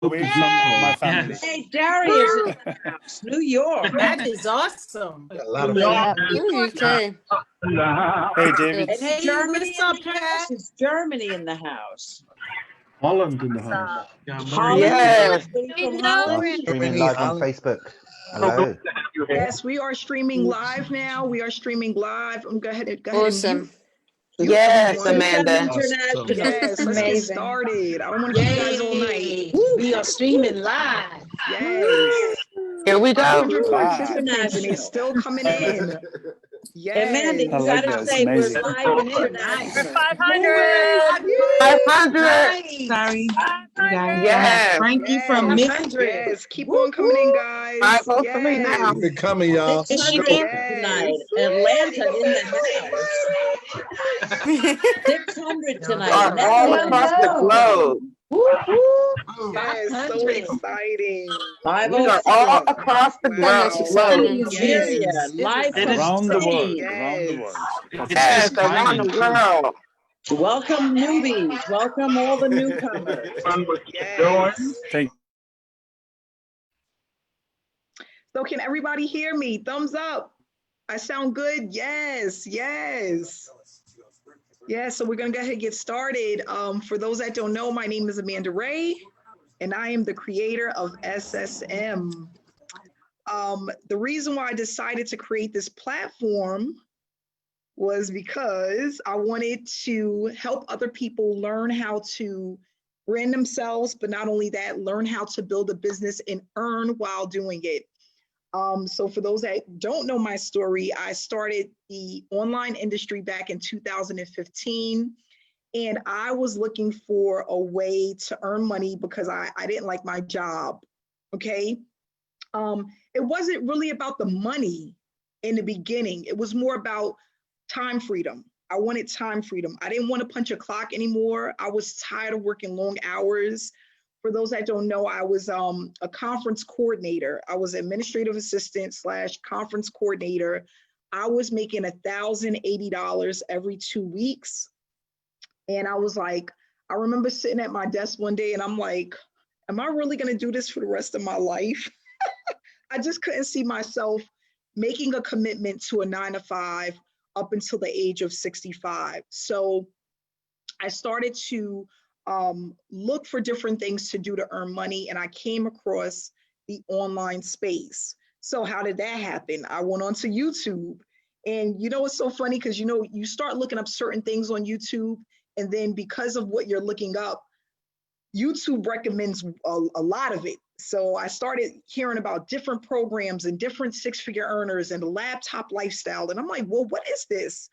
away from my family. Hey, Darius is in the house, New York. That is awesome. A lot of Yeah, people. UK. Hey, David. And Hey, Germany what's up, in the house. Kat? It's Germany in the house. Holland in the house. Holland, Yes. anybody from We Holland? know Streaming Germany, live on Holland. Facebook. Hello. Yes, we are streaming live now. We are streaming live. Go ahead and Awesome. mute Yes, everyone. Amanda. International. Yes, let's get Amazing. started. I don't want to keep you guys all night. Yay. We are streaming live. Yes. Here we go. 500 Live. participants and it's still coming in. Amanda, you Yes. I like gotta that. It's say we're amazing. live and international. 500. 500. Nice. Sorry, you guys. Yes. Frankie from Yes. Michigan. Yes. Keep on coming in, guys. Five votes for me now. Keep it coming, y'all. 600 tonight. Atlanta in the house. 600 tonight. Are all across the globe. Yes, so exciting. We are all across the Wow. globe. Nigeria, Yes. live from Around the world. Spain. Around the world. Yes, around the world. Welcome newbies. Welcome all the newcomers. Yes. Thank So can everybody hear me? Thumbs up. I sound good? Yes, yes. Yeah, so we're gonna go ahead and get started. For those that don't know, my name is Amanda Wray, and I am the creator of SSM. The reason why I decided to create this platform was because I wanted to help other people learn how to brand themselves, but not only that, learn how to build a business and earn while doing it. So for those that don't know my story, I started the online industry back in 2015, and I was looking for a way to earn money because I didn't like my job, okay? It wasn't really about the money in the beginning. It was more about time freedom. I wanted time freedom. I didn't want to punch a clock anymore. I was tired of working long hours. For those that don't know, I was a conference coordinator. I was administrative assistant / conference coordinator. I was making $1,080 every 2 weeks. And I was like, I remember sitting at my desk one day and I'm like, am I really gonna do this for the rest of my life? I just couldn't see myself making a commitment to a 9-to-5 up until the age of 65. So I started to look for different things to do to earn money, and I came across the online space. So how did that happen? I went onto YouTube, and you know it's so funny because you start looking up certain things on YouTube, and then because of what you're looking up, YouTube recommends a lot of it. So I started hearing about different programs and different six-figure earners and the laptop lifestyle, and I'm like, well, what is this?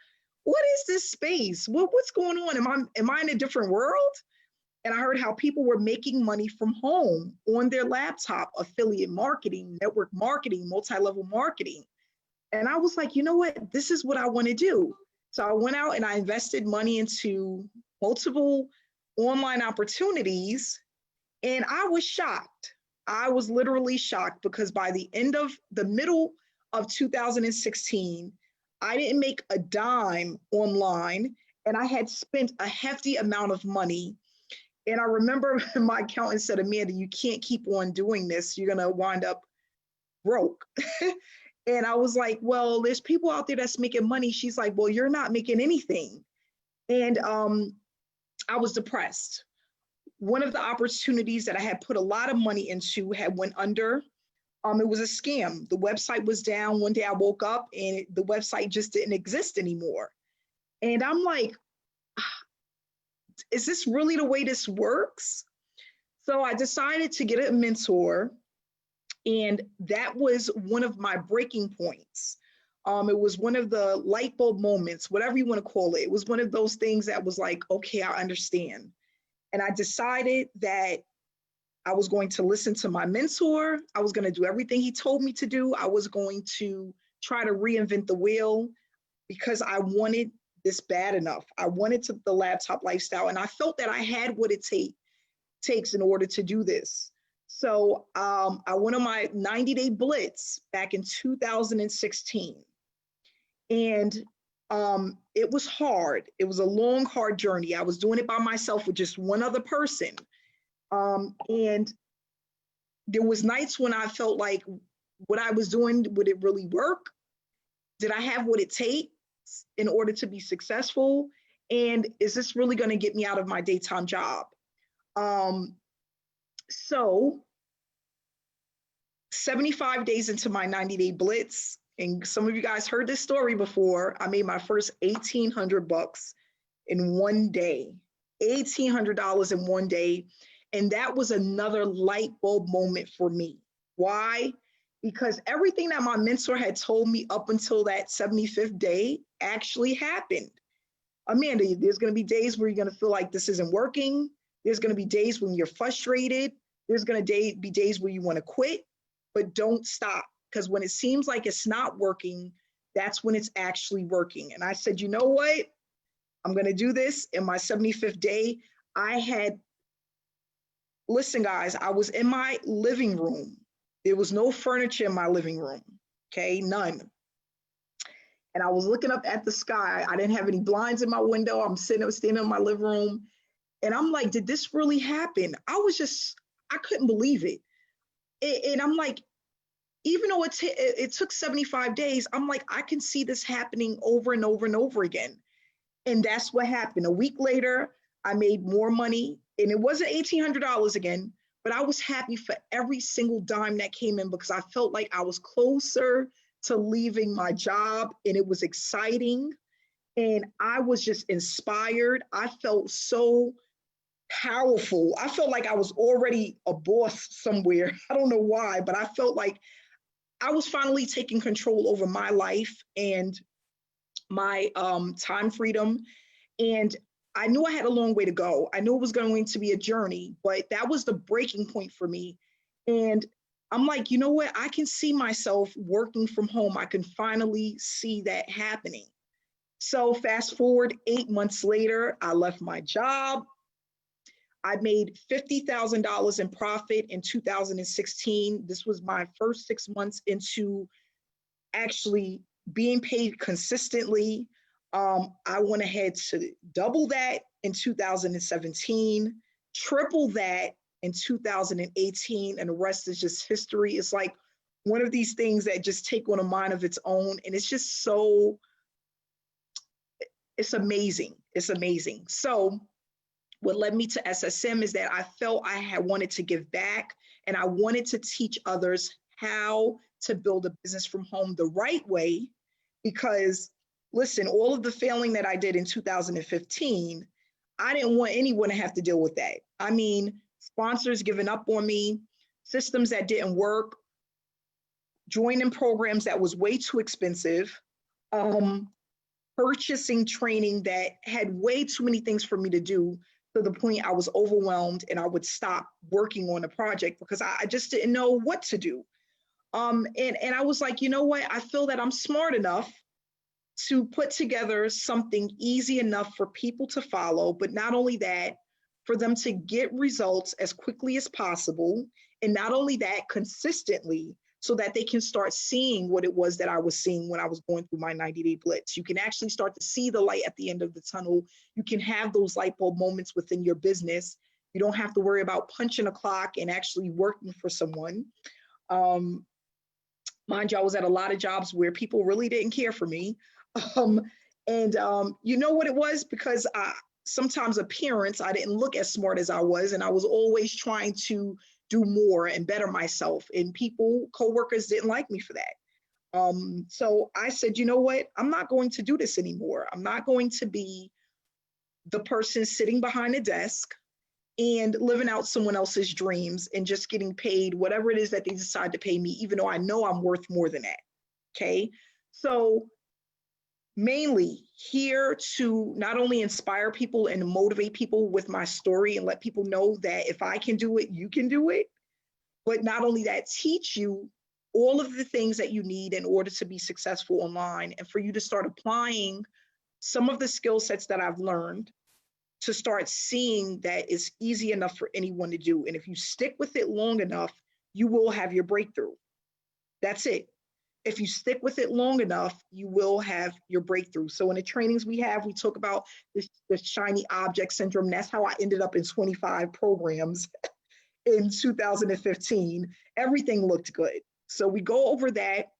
What is this space? What's going on? Am I in a different world? And I heard how people were making money from home on their laptop, affiliate marketing, network marketing, multi-level marketing. And I was like, you know what? This is what I want to do. So I went out and I invested money into multiple online opportunities. And I was shocked. I was literally shocked because by the middle of 2016, I didn't make a dime online and I had spent a hefty amount of money. And I remember my accountant said, Amanda, you can't keep on doing this. You're going to wind up broke. And I was like, well, there's people out there that's making money. She's like, well, you're not making anything. And I was depressed. One of the opportunities that I had put a lot of money into had went under. It was a scam. The website was down. One day I woke up and the website just didn't exist anymore. And I'm like, is this really the way this works? So I decided to get a mentor, and that was one of my breaking points. It was one of the light bulb moments, whatever you want to call it. It was one of those things that was like, okay, I understand. And I decided that I was going to listen to my mentor. I was going to do everything he told me to do. I was going to try to reinvent the wheel because I wanted this bad enough. I wanted the laptop lifestyle, and I felt that I had what it takes in order to do this. So I went on my 90-day blitz back in 2016, and it was hard. It was a long, hard journey. I was doing it by myself with just one other person. And there was nights when I felt like what I was doing, would it really work? Did I have what it takes in order to be successful? And is this really going to get me out of my daytime job? So 75 days into my 90-day blitz, and some of you guys heard this story before, I made my first $1,800 in one day, $1,800 in one day. And that was another light bulb moment for me. Why? Because everything that my mentor had told me up until that 75th day actually happened. Amanda, there's going to be days where you're going to feel like this isn't working. There's going to be days when you're frustrated. There's going to be days where you want to quit, but don't stop. Because when it seems like it's not working, that's when it's actually working. And I said, you know what? I'm going to do this. In my 75th day, listen, guys, I was in my living room. There was no furniture in my living room, okay, none. And I was looking up at the sky. I didn't have any blinds in my window. I'm standing in my living room. And I'm like, did this really happen? I couldn't believe it. And I'm like, even though it took 75 days, I'm like, I can see this happening over and over and over again. And that's what happened. A week later, I made more money. And it wasn't $1,800 again, but I was happy for every single dime that came in because I felt like I was closer to leaving my job, and it was exciting. And I was just inspired. I felt so powerful. I felt like I was already a boss somewhere. I don't know why, but I felt like I was finally taking control over my life and my time freedom. And I knew I had a long way to go. I knew it was going to be a journey, but that was the breaking point for me. And I'm like, you know what? I can see myself working from home. I can finally see that happening. So fast forward 8 months later, I left my job. I made $50,000 in profit in 2016. This was my first 6 months into actually being paid consistently. I went ahead to double that in 2017, triple that in 2018, and the rest is just history. It's like one of these things that just take on a mind of its own, and it's just it's amazing. It's amazing. So what led me to SSM is that I felt I had wanted to give back, and I wanted to teach others how to build a business from home the right way, because listen, all of the failing that I did in 2015, I didn't want anyone to have to deal with that. I mean, sponsors giving up on me, systems that didn't work, joining programs that was way too expensive, purchasing training that had way too many things for me to do, to the point I was overwhelmed and I would stop working on a project because I just didn't know what to do. And I was like, you know what? I feel that I'm smart enough to put together something easy enough for people to follow, but not only that, for them to get results as quickly as possible, and not only that, consistently, so that they can start seeing what it was that I was seeing when I was going through my 90-day blitz. You can actually start to see the light at the end of the tunnel. You can have those light bulb moments within your business. You don't have to worry about punching a clock and actually working for someone. Mind you, I was at a lot of jobs where people really didn't care for me. You know what it was? Because sometimes appearance, I didn't look as smart as I was, and I was always trying to do more and better myself. And people, coworkers didn't like me for that. So I said, you know what? I'm not going to do this anymore. I'm not going to be the person sitting behind a desk and living out someone else's dreams and just getting paid whatever it is that they decide to pay me, even though I know I'm worth more than that. Okay. So mainly here to not only inspire people and motivate people with my story and let people know that if I can do it, you can do it. But not only that, teach you all of the things that you need in order to be successful online, and for you to start applying some of the skill sets that I've learned to start seeing that it's easy enough for anyone to do. And if you stick with it long enough, you will have your breakthrough. That's it. If you stick with it long enough, you will have your breakthrough. So in the trainings we have, we talk about this shiny object syndrome. That's how I ended up in 25 programs. in 2015. Everything looked good. So we go over that,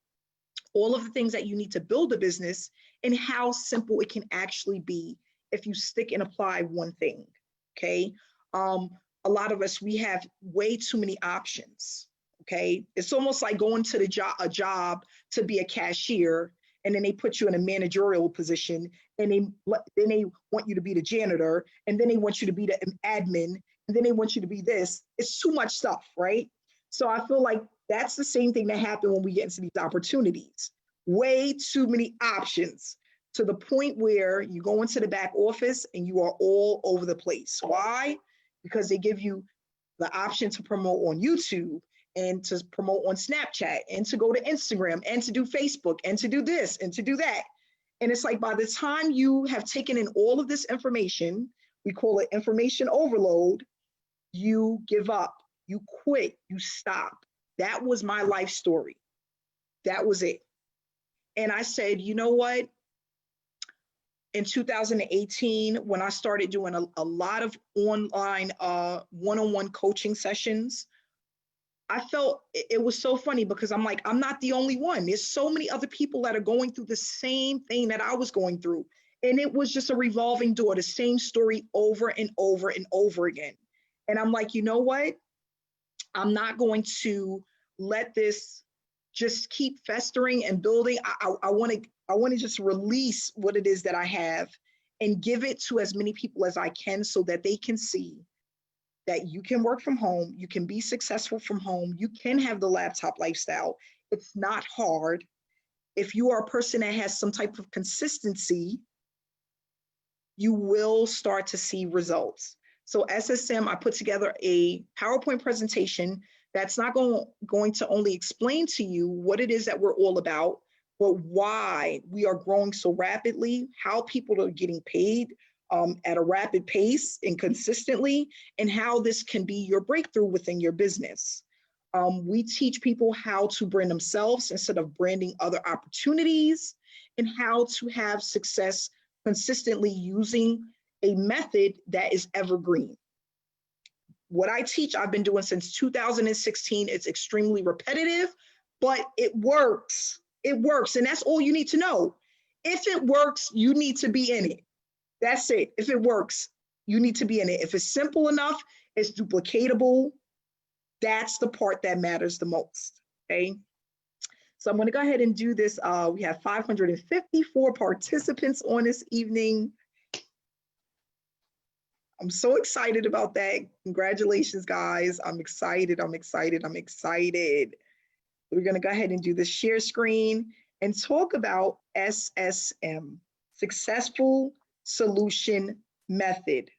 all of the things that you need to build a business and how simple it can actually be if you stick and apply one thing, okay? A lot of us, we have way too many options, okay? It's almost like going to a job to be a cashier, and then they put you in a managerial position, and then they want you to be the janitor, and then they want you to be the admin, and then they want you to be this. It's too much stuff, right? So I feel like that's the same thing that happened when we get into these opportunities. Way too many options, to the point where you go into the back office and you are all over the place. Why? Because they give you the option to promote on YouTube and to promote on Snapchat and to go to Instagram and to do Facebook and to do this and to do that. And it's like, by the time you have taken in all of this information, we call it information overload, you give up, you quit, you stop. That was my life story. That was it. And I said, you know what? In 2018, when I started doing a lot of online one-on-one coaching sessions, I felt it was so funny, because I'm like, I'm not the only one. There's so many other people that are going through the same thing that I was going through. And it was just a revolving door, the same story over and over and over again. And I'm like, you know what? I'm not going to let this just keep festering and building. I want to just release what it is that I have and give it to as many people as I can, so that they can see that you can work from home, you can be successful from home, you can have the laptop lifestyle. It's not hard. If you are a person that has some type of consistency, you will start to see results. So SSM, I put together a PowerPoint presentation that's not going to only explain to you what it is that we're all about, but why we are growing so rapidly, how people are getting paid at a rapid pace and consistently, and how this can be your breakthrough within your business. We teach people how to brand themselves instead of branding other opportunities, and how to have success consistently using a method that is evergreen. What I teach, I've been doing since 2016. It's extremely repetitive, but it works. It works, and that's all you need to know. If it works, you need to be in it. That's it. If it works, you need to be in it. If it's simple enough, it's duplicatable. That's the part that matters the most, okay? So I'm going to go ahead and do this. We have 554 participants on this evening. I'm so excited about that. Congratulations, guys. I'm excited. I'm excited. I'm excited. We're going to go ahead and do the share screen and talk about SSM, Successful Solution Method.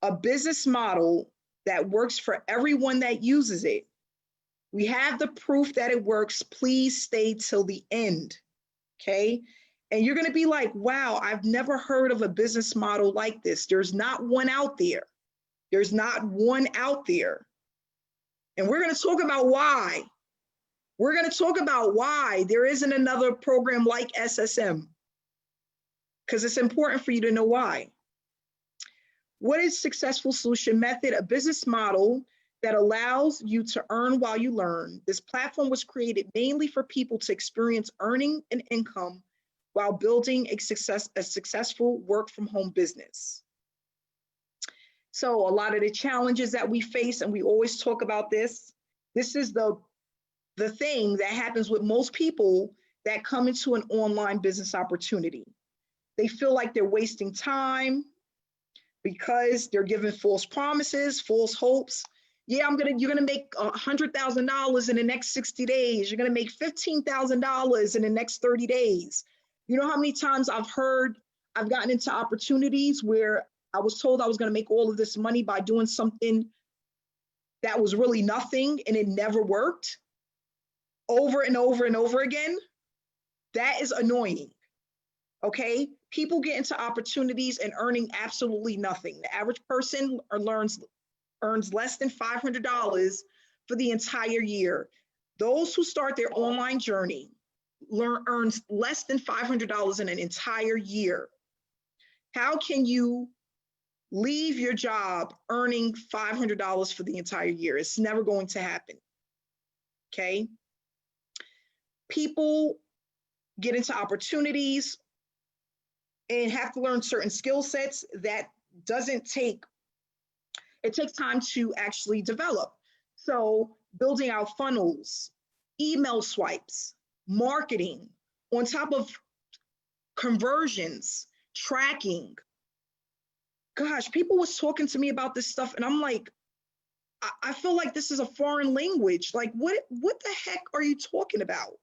A business model that works for everyone that uses it. We have the proof that it works. Please stay till the end, okay? And you're going to be like, wow, I've never heard of a business model like this. There's not one out there. There's not one out there. And we're going to talk about why. We're going to talk about why there isn't another program like SSM, because it's important for you to know why. What is Successful Solution Method? A business model that allows you to earn while you learn. This platform was created mainly for people to experience earning an income while building a successful work from home business. So a lot of the challenges that we face, and we always talk about this is the thing that happens with most people that come into an online business opportunity. They feel like they're wasting time because they're given false promises, false hopes. Yeah, you're gonna make $100,000 in the next 60 days. You're gonna make $15,000 in the next 30 days. You know how many times I've gotten into opportunities where I was told I was gonna make all of this money by doing something that was really nothing, and it never worked over and over and over again. That is annoying, okay? People get into opportunities and earning absolutely nothing. The average person earns less than $500 for the entire year. Those who start their online journey earns less than $500 in an entire year. How can you leave your job earning $500 for the entire year. It's never going to happen. Okay. People get into opportunities and have to learn certain skill sets that it takes time to actually develop. So building out funnels, email swipes, marketing, on top of conversions, tracking. Gosh, people was talking to me about this stuff and I'm like, I feel like this is a foreign language. Like, what the heck are you talking about?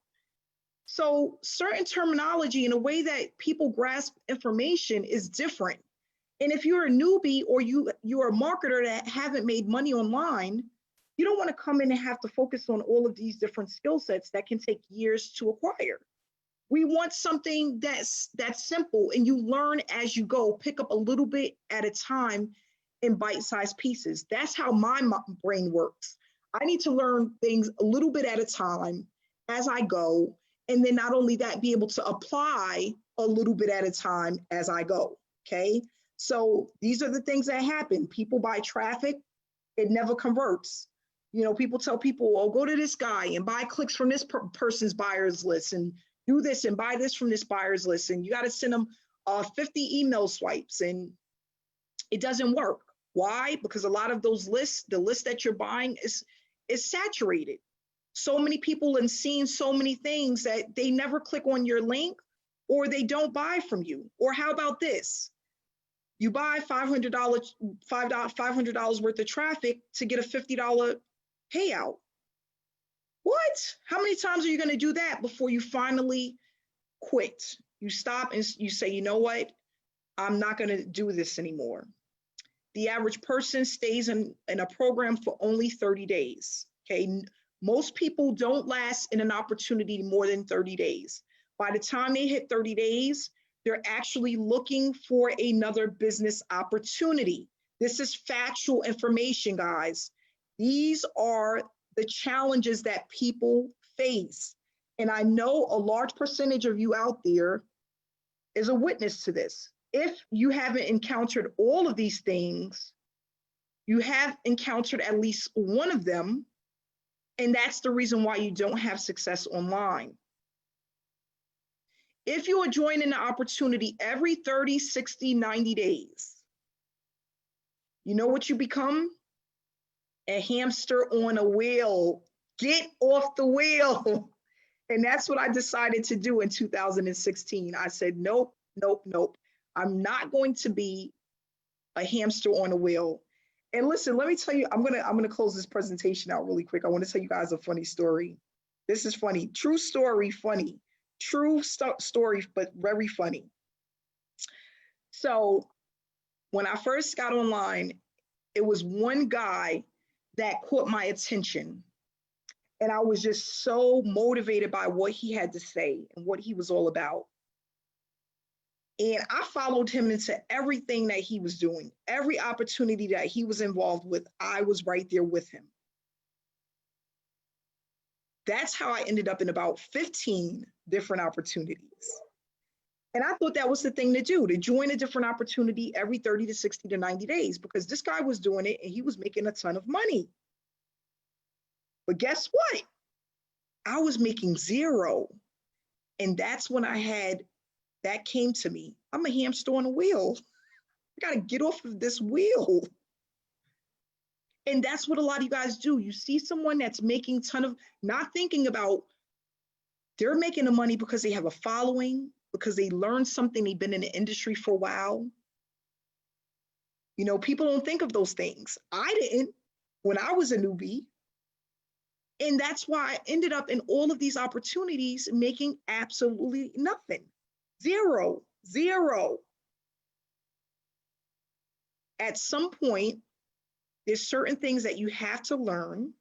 So certain terminology and the way that people grasp information is different. And if you're a newbie or you're a marketer that haven't made money online, you don't want to come in and have to focus on all of these different skill sets that can take years to acquire. We want something that's simple and you learn as you go, pick up a little bit at a time in bite-sized pieces. That's how my brain works. I need to learn things a little bit at a time as I go. And then not only that, be able to apply a little bit at a time as I go, okay? So these are the things that happen. People buy traffic, it never converts. You know, people tell people, oh, go to this guy and buy clicks from this person's buyer's list and do this and buy this from this buyer's list. And you got to send them 50 email swipes and it doesn't work. Why? Because a lot of those lists, the list that you're buying is saturated. So many people and seeing so many things that they never click on your link or they don't buy from you. Or how about this? You buy $500 worth of traffic to get a $50 payout. What? How many times are you going to do that before you finally quit? You stop and you say, you know what? I'm not going to do this anymore. The average person stays in a program for only 30 days. Okay. Most people don't last in an opportunity more than 30 days. By the time they hit 30 days, they're actually looking for another business opportunity. This is factual information, guys. These are the challenges that people face. And I know a large percentage of you out there is a witness to this. If you haven't encountered all of these things, you have encountered at least one of them. And that's the reason why you don't have success online. If you are joining the opportunity every 30, 60, 90 days, you know what you become? A hamster on a wheel. Get off the wheel. And that's what I decided to do in 2016. I said, nope, nope, nope. I'm not going to be a hamster on a wheel. And listen, let me tell you, I'm gonna close this presentation out really quick. I want to tell you guys a funny story. This is funny. True story, funny. True story, but very funny. So when I first got online, it was one guy that caught my attention. And I was just so motivated by what he had to say and what he was all about. And I followed him into everything that he was doing. Every opportunity that he was involved with, I was right there with him. That's how I ended up in about 15 different opportunities. And I thought that was the thing to do, to join a different opportunity every 30 to 60 to 90 days, because this guy was doing it and he was making a ton of money. But guess what? I was making zero. And that's when that came to me. I'm a hamster on a wheel. I got to get off of this wheel. And that's what a lot of you guys do. You see someone that's making not thinking about, they're making the money because they have a following, because they learned something, they've been in the industry for a while. You know, people don't think of those things. I didn't when I was a newbie. And that's why I ended up in all of these opportunities making absolutely nothing. Zero. At some point, there's certain things that you have to learn.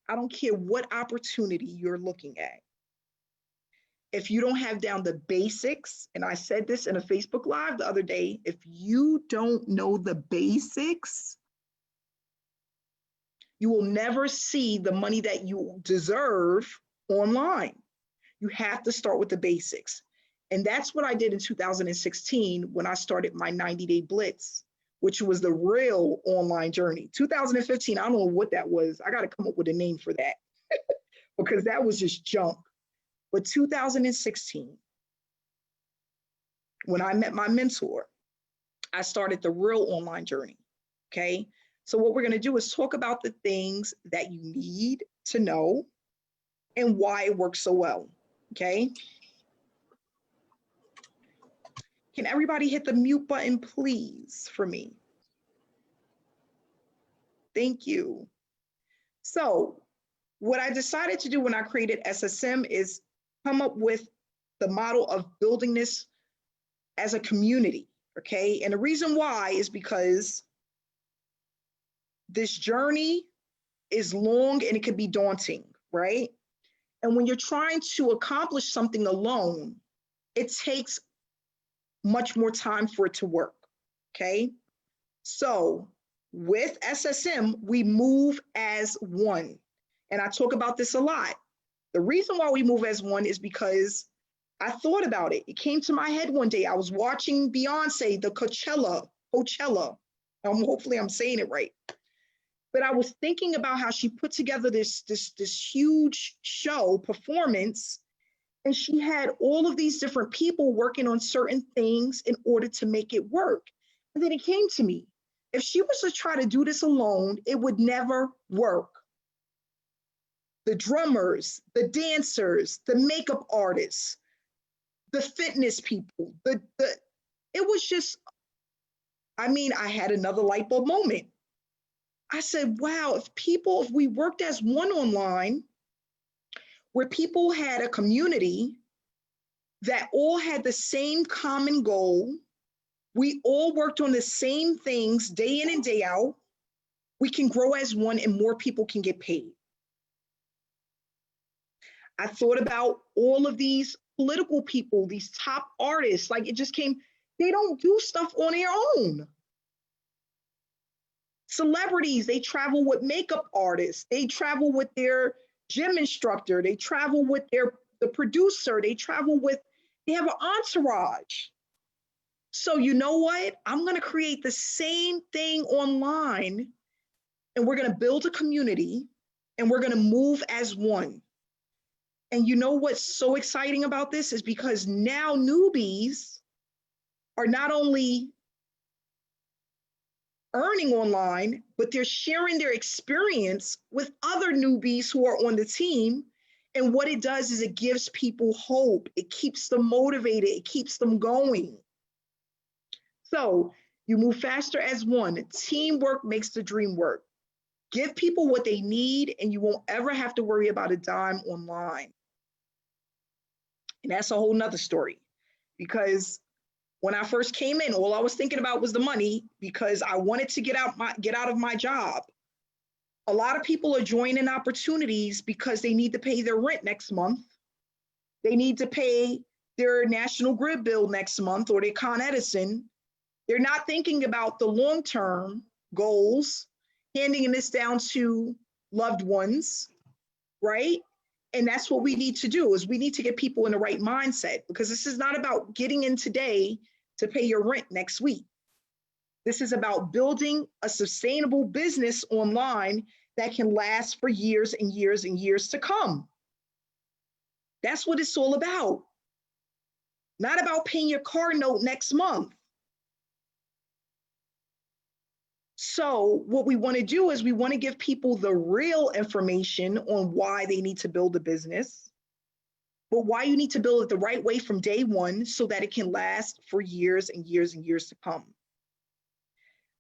I don't care what opportunity you're looking at. If you don't have down the basics, and I said this in a Facebook Live the other day, if you don't know the basics, you will never see the money that you deserve online. You have to start with the basics. And that's what I did in 2016 when I started my 90-day blitz, which was the real online journey. 2015, I don't know what that was. I got to come up with a name for that because that was just junk. But 2016, when I met my mentor, I started the real online journey. Okay. So what we're going to do is talk about the things that you need to know and why it works so well. Okay. Can everybody hit the mute button, please, for me? Thank you. So what I decided to do when I created SSM is come up with the model of building this as a community, okay? And the reason why is because this journey is long and it can be daunting, right? And when you're trying to accomplish something alone, it takes much more time for it to work, okay? So with SSM, we move as one. And I talk about this a lot. The reason why we move as one is because I thought about it. It came to my head one day. I was watching Beyonce, the Coachella. Hopefully I'm saying it right. But I was thinking about how she put together this huge show performance, and she had all of these different people working on certain things in order to make it work. And then it came to me, if she was to try to do this alone, it would never work. The drummers, the dancers, the makeup artists, the fitness people, it was just, I had another light bulb moment. I said, wow, if we worked as one online, where people had a community that all had the same common goal, we all worked on the same things day in and day out, we can grow as one and more people can get paid. I thought about all of these political people, these top artists, like it just came, they don't do stuff on their own. Celebrities, they travel with makeup artists, they travel with their gym instructor, they travel with the producer, they have an entourage. So you know what? I'm gonna create the same thing online, and we're gonna build a community, and we're gonna move as one. And you know what's so exciting about this is because now newbies are not only earning online, but they're sharing their experience with other newbies who are on the team. And what it does is it gives people hope. It keeps them motivated. It keeps them going. So you move faster as one. Teamwork makes the dream work. Give people what they need, and you won't ever have to worry about a dime online. And that's a whole nother story, because when I first came in, all I was thinking about was the money, because I wanted to get out of my job. A lot of people are joining opportunities because they need to pay their rent next month. They need to pay their National Grid bill next month, or their Con Edison. They're not thinking about the long-term goals, handing this down to loved ones, right? And that's what we need to do, is we need to get people in the right mindset, because this is not about getting in today to pay your rent next week. This is about building a sustainable business online that can last for years and years and years to come. That's what it's all about. Not about paying your car note next month. So what we want to do is we want to give people the real information on why they need to build a business, but why you need to build it the right way from day one so that it can last for years and years and years to come.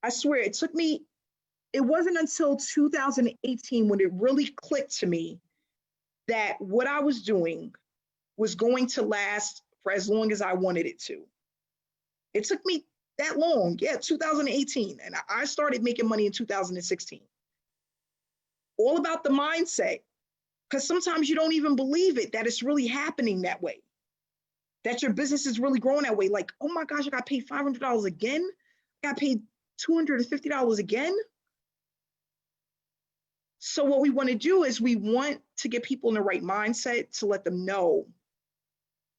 I swear, it wasn't until 2018 when it really clicked to me that what I was doing was going to last for as long as I wanted it to. It took me that long, 2018. And I started making money in 2016. All about the mindset, because sometimes you don't even believe it, that it's really happening that way, that your business is really growing that way. Like, oh my gosh, I got paid $500 again. I got paid $250 again. So what we want to do is we want to get people in the right mindset to let them know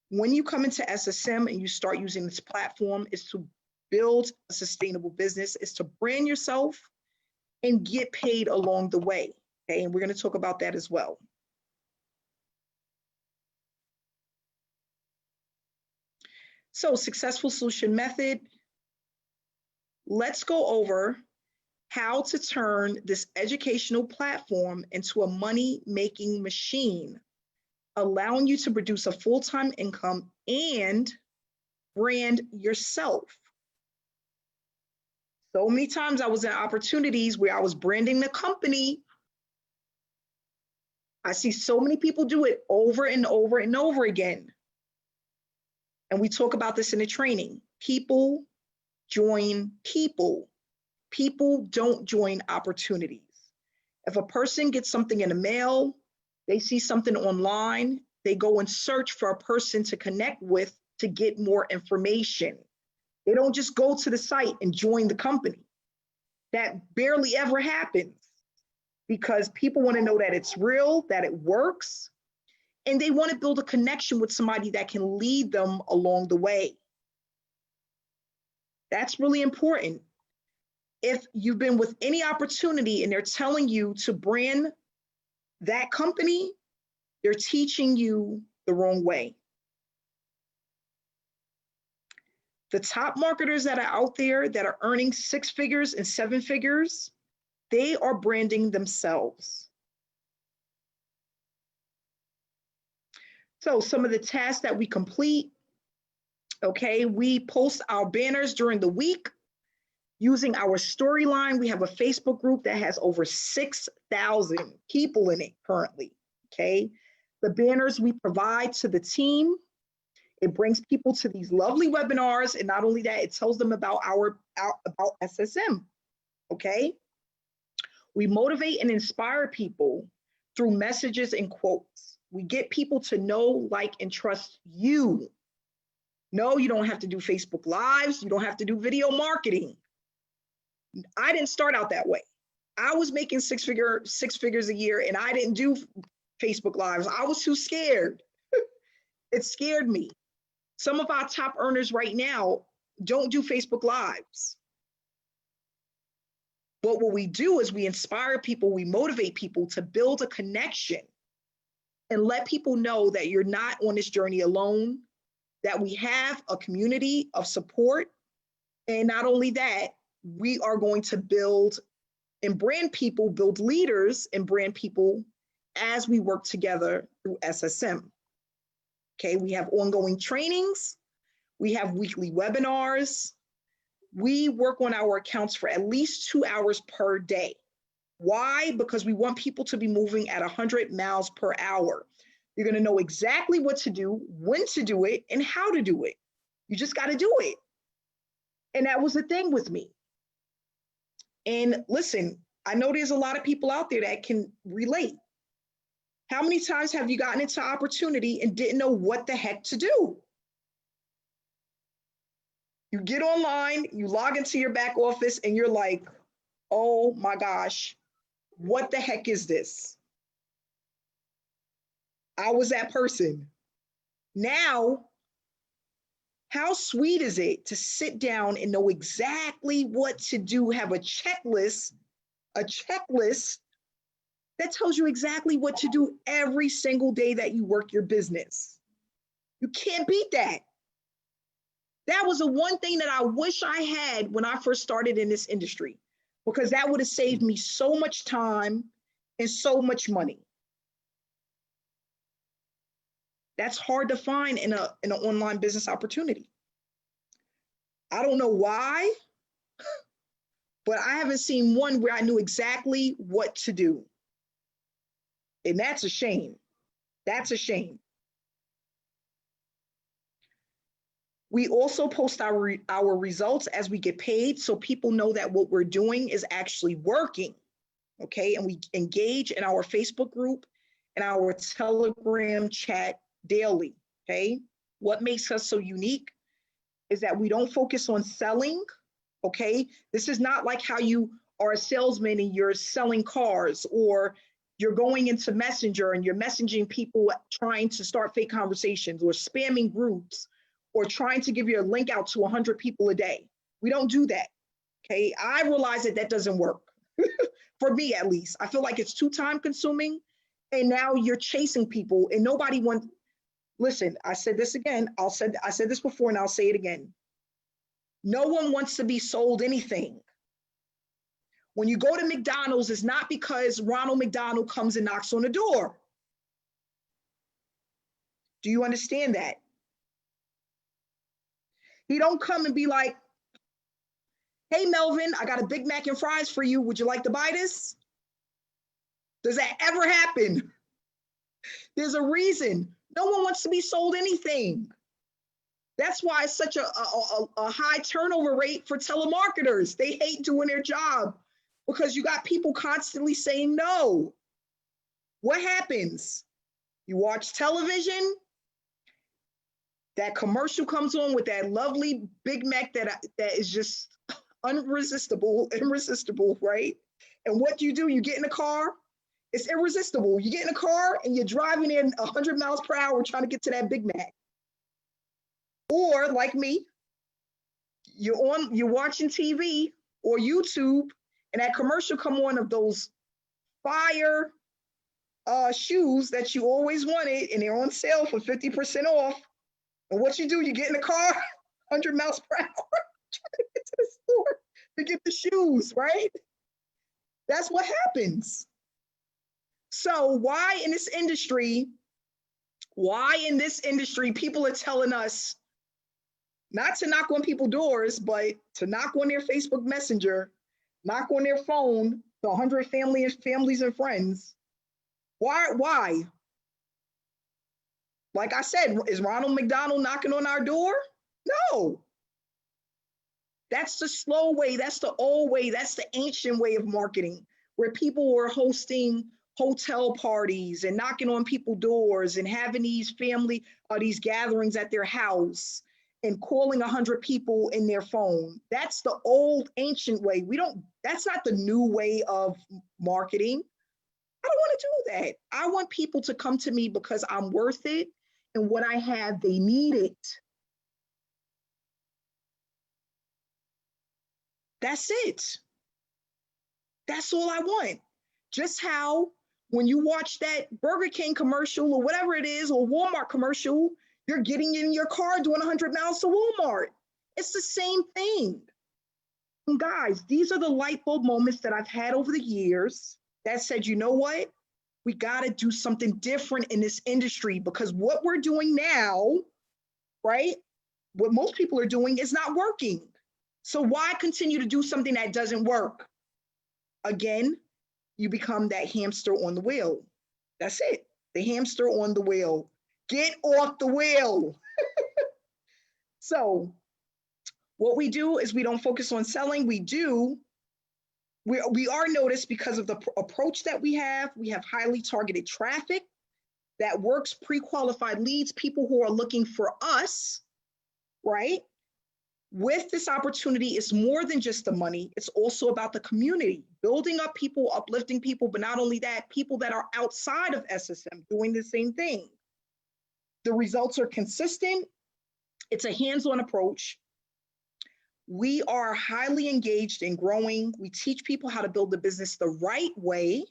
when you come into SSM and you start using this platform, is to build a sustainable business, is to brand yourself and get paid along the way. Okay, and we're going to talk about that as well. So, successful solution method. Let's go over how to turn this educational platform into a money-making machine, allowing you to produce a full-time income and brand yourself. So many times I was in opportunities where I was branding the company. I see so many people do it over and over and over again. And we talk about this in the training. People join people. People don't join opportunities. If a person gets something in the mail, they see something online, they go and search for a person to connect with to get more information. They don't just go to the site and join the company. That barely ever happens because people want to know that it's real, that it works, and they want to build a connection with somebody that can lead them along the way. That's really important. If you've been with any opportunity and they're telling you to brand that company, they're teaching you the wrong way. The top marketers that are out there that are earning 6 figures and 7 figures, they are branding themselves. So some of the tasks that we complete, okay, we post our banners during the week using our storyline. We have a Facebook group that has over 6,000 people in it currently, okay? The banners we provide to the team, it brings people to these lovely webinars, and not only that, it tells them about about SSM, okay? We motivate and inspire people through messages and quotes. We get people to know, like, and trust you. No, you don't have to do Facebook Lives. You don't have to do video marketing. I didn't start out that way. I was making six figures a year, and I didn't do Facebook Lives. I was too scared. It scared me. Some of our top earners right now don't do Facebook Lives. But what we do is we inspire people, we motivate people to build a connection and let people know that you're not on this journey alone, that we have a community of support. And not only that, we are going to build and brand people, build leaders and brand people as we work together through SSM. Okay, we have ongoing trainings. We have weekly webinars. We work on our accounts for at least 2 hours per day. Why? Because we want people to be moving at 100 miles per hour. You're going to know exactly what to do, when to do it, and how to do it. You just got to do it. And that was the thing with me. And listen, I know there's a lot of people out there that can relate. How many times have you gotten into opportunity and didn't know what the heck to do? You get online, you log into your back office, and you're like, oh my gosh, what the heck is this? I was that person. Now, how sweet is it to sit down and know exactly what to do, have a checklist that tells you exactly what to do every single day that you work your business. You can't beat that. That was the one thing that I wish I had when I first started in this industry, because that would have saved me so much time and so much money. That's hard to find in an online business opportunity. I don't know why, but I haven't seen one where I knew exactly what to do. And that's a shame. That's a shame. We also post our results as we get paid, so people know that what we're doing is actually working, okay? And we engage in our Facebook group and our Telegram chat daily, okay? What makes us so unique is that we don't focus on selling, okay? This is not like how you are a salesman and you're selling cars, or you're going into Messenger and you're messaging people trying to start fake conversations or spamming groups or trying to give your link out to 100 people a day. We don't do that. Okay. I realize that that doesn't work for me, at least. I feel like it's too time consuming. And now you're chasing people and nobody wants, listen, I said this again. I said this before and I'll say it again. No one wants to be sold anything. When you go to McDonald's, it's not because Ronald McDonald comes and knocks on the door. Do you understand that? He don't come and be like, hey, Melvin, I got a Big Mac and fries for you. Would you like to buy this? Does that ever happen? There's a reason. No one wants to be sold anything. That's why it's such a high turnover rate for telemarketers. They hate doing their job because you got people constantly saying no. What happens? You watch television, that commercial comes on with that lovely Big Mac that is just irresistible, right? And what do? You get in the car, it's irresistible. You get in the car and you're driving in 100 miles per hour trying to get to that Big Mac. Or like me, you're watching TV or YouTube and that commercial come on of those fire shoes that you always wanted and they're on sale for 50% off. And what you do, you get in the car, 100 miles per hour, trying to get to the store to get the shoes, right? That's what happens. So why in this industry, people are telling us not to knock on people's doors, but to knock on their Facebook Messenger, knock on their phone to 100 families and friends. Why? Like I said, is Ronald McDonald knocking on our door? No. That's the slow way. That's the old way. That's the ancient way of marketing, where people were hosting hotel parties and knocking on people's doors and having these these gatherings at their house and calling 100 people in their phone. That's the old ancient way. That's not the new way of marketing. I don't want to do that. I want people to come to me because I'm worth it and what I have, they need it. That's it. That's all I want. Just how when you watch that Burger King commercial or whatever it is, or Walmart commercial, you're getting in your car doing 100 miles to Walmart. It's the same thing. And guys, these are the light bulb moments that I've had over the years that said, you know what? We got to do something different in this industry because what we're doing now, right? What most people are doing is not working. So why continue to do something that doesn't work? Again, you become that hamster on the wheel. That's it. The hamster on the wheel. Get off the wheel. So what we do is we don't focus on selling. We are noticed because of the approach that we have. We have highly targeted traffic that works, pre-qualified leads, people who are looking for us, right? With this opportunity, it's more than just the money. It's also about the community, building up people, uplifting people, but not only that, people that are outside of SSM doing the same thing. The results are consistent. It's a hands-on approach. We are highly engaged in growing. We teach people how to build the business the right way.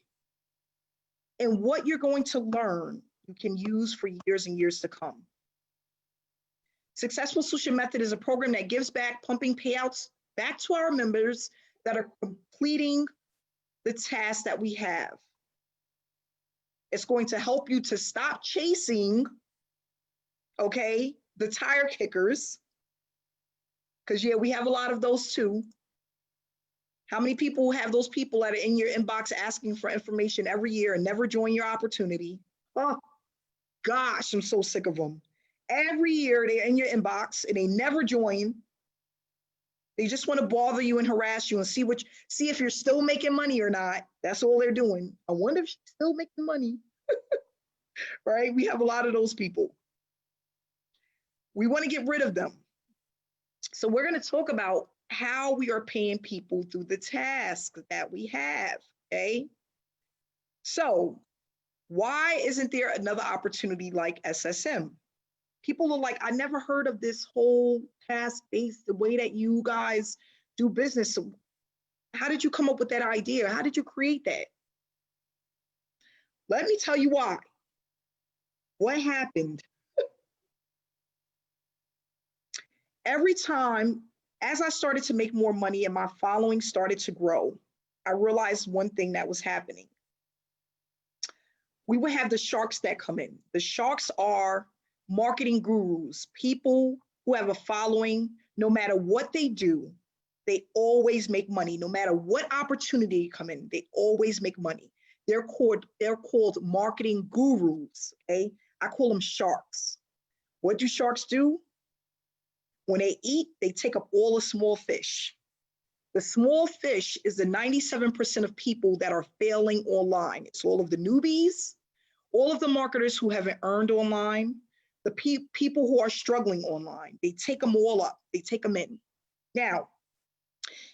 And what you're going to learn, you can use for years and years to come. Successful Solution Method is a program that gives back, pumping payouts back to our members that are completing the tasks that we have. It's going to help you to stop chasing, okay, the tire kickers. Because yeah, we have a lot of those too. How many people have those people that are in your inbox asking for information every year and never join your opportunity? Oh gosh, I'm so sick of them. Every year they're in your inbox and they never join. They just want to bother you and harass you and see if you're still making money or not. That's all they're doing. I wonder if she's still making money. Right? We have a lot of those people. We want to get rid of them. So we're going to talk about how we are paying people through the tasks that we have, okay? So why isn't there another opportunity like SSM? People are like, I never heard of this whole task-based, the way that you guys do business. So how did you come up with that idea? How did you create that? Let me tell you why. What happened? Every time, as I started to make more money and my following started to grow, I realized one thing that was happening. We would have the sharks that come in. The sharks are marketing gurus, people who have a following. No matter what they do, they always make money. No matter what opportunity come in, they always make money. They're called marketing gurus, okay? I call them sharks. What do sharks do? When they eat, they take up all the small fish. The small fish is the 97% of people that are failing online. It's all of the newbies, all of the marketers who haven't earned online, the people who are struggling online. They take them all up. They take them in. Now,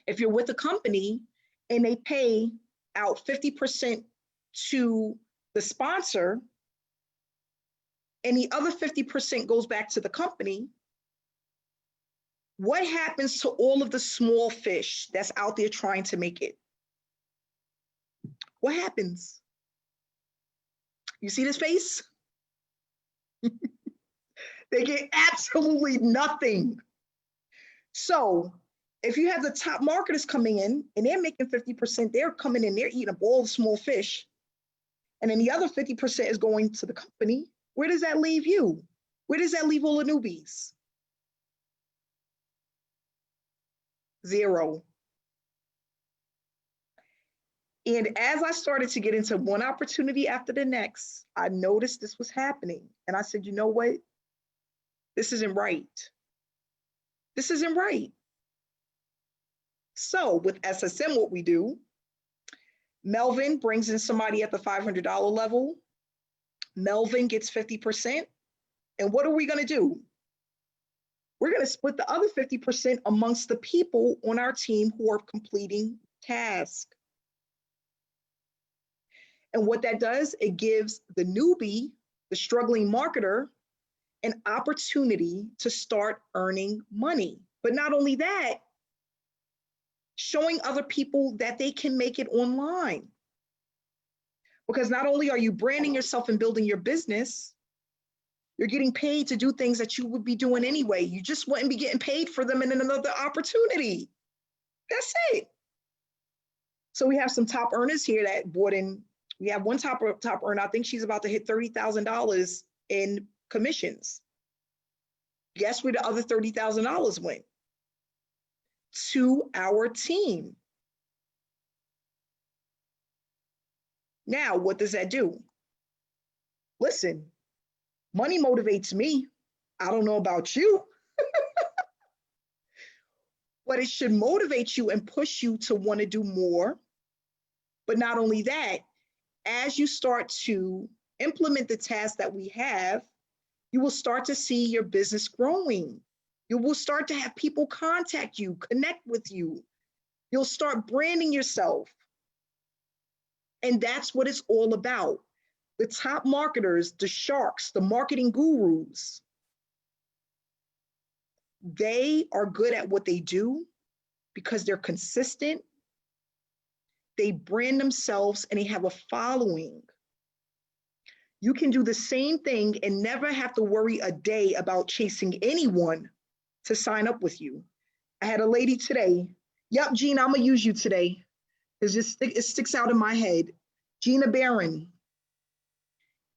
if you're with a company and they pay out 50% to the sponsor and the other 50% goes back to the company, what happens to all of the small fish that's out there trying to make it? What happens? You see this face? They get absolutely nothing. So if you have the top marketers coming in and they're making 50%, they're coming in, they're eating up all the small fish. And then the other 50% is going to the company. Where does that leave you? Where does that leave all the newbies? Zero. And as I started to get into one opportunity after the next, I noticed this was happening. And I said, you know what? This isn't right. This isn't right. So with SSM, what we do, Melvin brings in somebody at the $500 level. Melvin gets 50%. And what are we going to do? We're going to split the other 50% amongst the people on our team who are completing tasks. And what that does, it gives the newbie, the struggling marketer, an opportunity to start earning money. But not only that, showing other people that they can make it online. Because not only are you branding yourself and building your business, you're getting paid to do things that you would be doing anyway. You just wouldn't be getting paid for them in another opportunity. That's it. So we have some top earners here that bought in. We have one top earner. I think she's about to hit $30,000 in commissions. Guess where the other $30,000 went? To our team. Now, what does that do? Listen, money motivates me. I don't know about you. But it should motivate you and push you to want to do more. But not only that, as you start to implement the tasks that we have, you will start to see your business growing. You will start to have people contact you, connect with you. You'll start branding yourself. And that's what it's all about. The top marketers, the sharks, the marketing gurus, they are good at what they do because they're consistent. They brand themselves and they have a following. You can do the same thing and never have to worry a day about chasing anyone to sign up with you. I had a lady today. Yep, Gina, I'm gonna use you today. It sticks out in my head. Gina Barron.